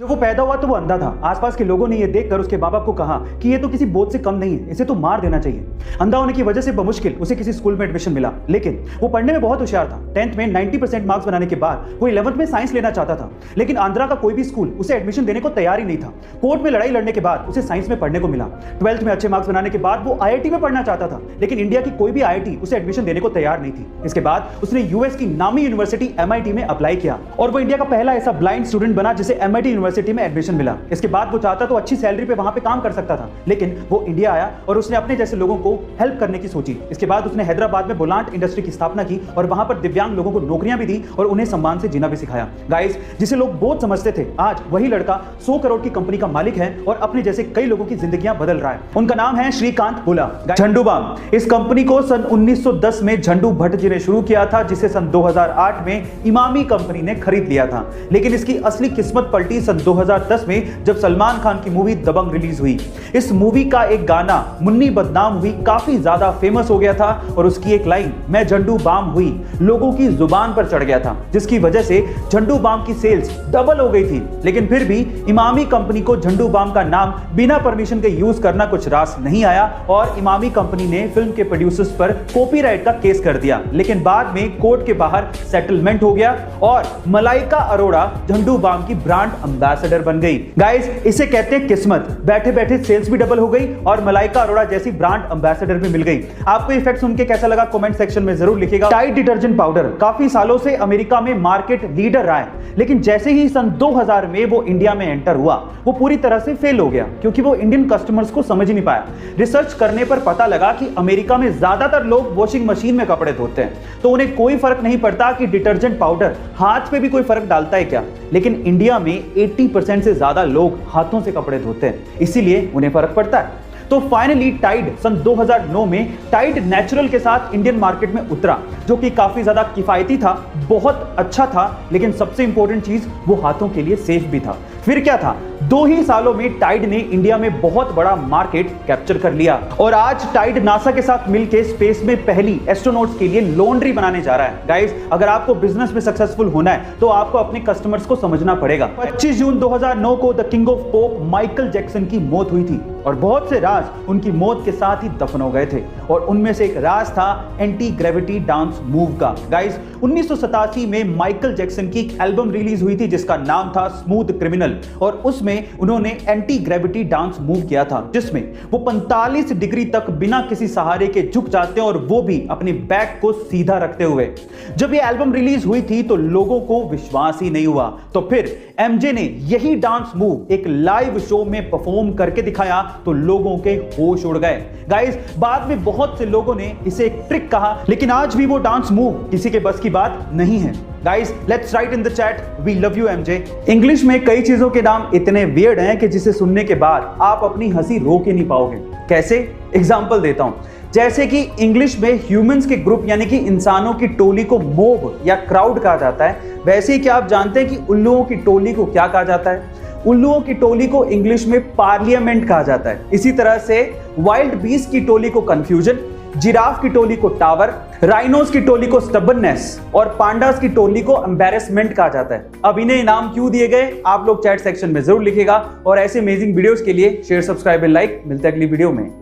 जब वो पैदा हुआ तो वो अंधा था। आसपास के लोगों ने ये देखकर उसके माँ बाप को कहा कि ये तो किसी बोझ से कम नहीं है, इसे तो मार देना चाहिए। अंधा होने की वजह से बमुश्किल उसे किसी स्कूल में एडमिशन मिला, लेकिन वो पढ़ने में बहुत होशियार था। 10th में 90% मार्क्स बनाने के बाद वो 11th में साइंस लेना चाहता था, लेकिन आंध्रा का कोई भी स्कूल उसे एडमिशन देने को तैयार ही नहीं था। कोर्ट में लड़ाई लड़ने के बाद उसे साइंस में पढ़ने को मिला। 12th में अच्छे मार्क्स बनाने के बाद वो IIT में पढ़ना चाहता था, लेकिन इंडिया की कोई भी IIT उसे एडमिशन देने को तैयार नहीं थी। इसके बाद उसने US की नामी यूनिवर्सिटी MIT में अप्लाई किया और वो इंडिया का पहला ऐसा ब्लाइंड स्टूडेंट बना जिसे MIT यूनिवर्सिटी में एडमिशन मिला। इसके बाद वो चाहता तो अच्छी सैलरी पे वहां पे काम कर सकता था, लेकिन वो इंडिया आया और उसने अपने जैसे लोगों को हेल्प करने की सोची। इसके बाद उसने हैदराबाद में बुलांट इंडस्ट्री की स्थापना की और वहां पर दिव्यांग लोगों को नौकरियां भी दी और उन्हें सम्मान से जीना भी सिखाया। गाइस, जिसे लोग बोझ समझते थे, आज वही लड़का 100 करोड़ की कंपनी का मालिक है और अपने जैसे कई लोगों की जिंदगियां बदल रहा है। उनका नाम है श्रीकांत बुला। झंडू बाम, इस कंपनी को सन 1910 में झंडू भट्ट जी ने शुरू किया था, जिसे सन 2008 में इमामी कंपनी ने खरीद लिया था। लेकिन इसकी असली किस्मत पलटी सन 2010 में जब सलमान खान की मूवी दबंग रिलीज हुई। इस मूवी का एक गाना मुन्नी बदनाम हुई काफी ज्यादा फेमस हो गया था और उसकी एक लाइन मैं झंडू बाम हुई लोगों की जुबान पर चढ़ गया था, जिसकी वजह से झंडू बाम की सेल्स डबल हो गई थी। लेकिन फिर भी इमामी कंपनी को झंडू बाम का नाम बिना परमिशन के यूज करना कुछ रास नहीं आया और इमामी कंपनी ने फिल्म के प्रोड्यूसर्स पर कॉपीराइट का केस कर दिया। लेकिन बाद में कोर्ट के बाहर सेटलमेंट हो गया और मलाइका अरोड़ा झंडू बाम की ब्रांड एम्बेसडर बन गई। गाइस, इसे कहते हैं किस्मत। बैठे बैठे सेल्स भी डबल हो गई और मलाइका अरोड़ा जैसी ब्रांड एम्बेसडर भी मिल गई। आपको ये फैक्ट सुन के कैसा लगा कमेंट सेक्शन में जरूर लिखिएगा। टाइड डिटर्जेंट पाउडर काफी सालों से अमेरिका में मार्केट लीडर रहा है, लेकिन जैसे ही सन 2000 में वो इंडिया में एंटर हुआ, वो पूरी तरह से फेल हो गया क्योंकि वो इंडियन कस्टमर्स को समझ ही नहीं पाया। रिसर्च करने पर पता लगा कि अमेरिका में ज्यादातर लोग वॉशिंग मशीन में कपड़े धोते हैं, तो उन्हें कोई फर्क नहीं पड़ता कि डिटर्जेंट पाउडर हाथ पे भी कोई फर्क डालता है क्या। लेकिन इंडिया में 80% से ज्यादा लोग हाथों से कपड़े धोते हैं, इसीलिए उन्हें फर्क पड़ता है। तो फाइनली टाइड सन 2009 में टाइड नेचुरल के साथ इंडियन मार्केट में उतरा, जो कि काफी ज्यादा किफायती था, बहुत अच्छा था, लेकिन सबसे इंपॉर्टेंट चीज वो हाथों के लिए सेफ भी था। फिर क्या था, 2 ही सालों में टाइड ने इंडिया में बहुत बड़ा मार्केट कैप्चर कर लिया और आज टाइड नासा के साथ मिलकर स्पेस में पहली एस्ट्रोनॉट्स के लिए लॉन्ड्री बनाने जा रहा है। गाइस, अगर आपको बिजनेस में सक्सेसफुल होना है तो आपको अपने कस्टमर्स को समझना पड़ेगा। 25 जून 2009 को the king of pop Michael Jackson की मौत हुई थी और बहुत से राज उनकी मौत के साथ ही दफन हो गए थे और उनमें से एक राज था एंटी ग्रेविटी डांस मूव का। गाइस, 1987 में माइकल जैक्सन की एक एल्बम रिलीज हुई थी जिसका नाम था स्मूथ क्रिमिनल और उसमें उन्होंने एंटी ग्रेविटी डांस मूव किया था, जिसमें वो 45 डिग्री तक बिना किसी सहारे के झुक जाते हैं और वो भी अपने बैक को सीधा रखते हुए। जब ये एल्बम रिलीज हुई थी तो लोगों को विश्वास ही नहीं हुआ, तो फिर MJ ने यही डांस मूव एक लाइव शो में परफॉर्म करके दिखाया तो लोगों के होश उड़ गए। गाइस, बाद में बहुत से लोगों ने इसे एक ट्रिक कहा, लेकिन आज भी वो डांस मूव किसी के बस की बात नहीं है। Guys, let's write in the chat we love you MJ। English में कई चीजों के नाम इतने वियर्ड हैं कि जिसे सुनने के बाद आप अपनी हंसी रोक ही नहीं पाओगे। कैसे? एग्जांपल देता हूं। जैसे कि इंग्लिश में ह्यूमंस के ग्रुप यानी कि इंसानों की टोली को मोब या क्राउड कहा जाता है, वैसे ही क्या आप जानते हैं कि उल्लुओं की टोली को क्या कहा जाता है? उल्लुओं की टोली को इंग्लिश में पार्लियामेंट कहा जाता है। इसी तरह से वाइल्ड बीस्ट की टोली को कंफ्यूजन, जिराफ की टोली को टावर, राइनोस की टोली को स्टबर्ननेस और पांडास की टोली को एम्बैरेसमेंट कहा जाता है। अब इन्हें नाम क्यों दिए गए आप लोग चैट सेक्शन में जरूर लिखिएगा और ऐसे अमेजिंग वीडियोस के लिए शेयर, सब्सक्राइब एंड लाइक। मिलते हैं अगली वीडियो में।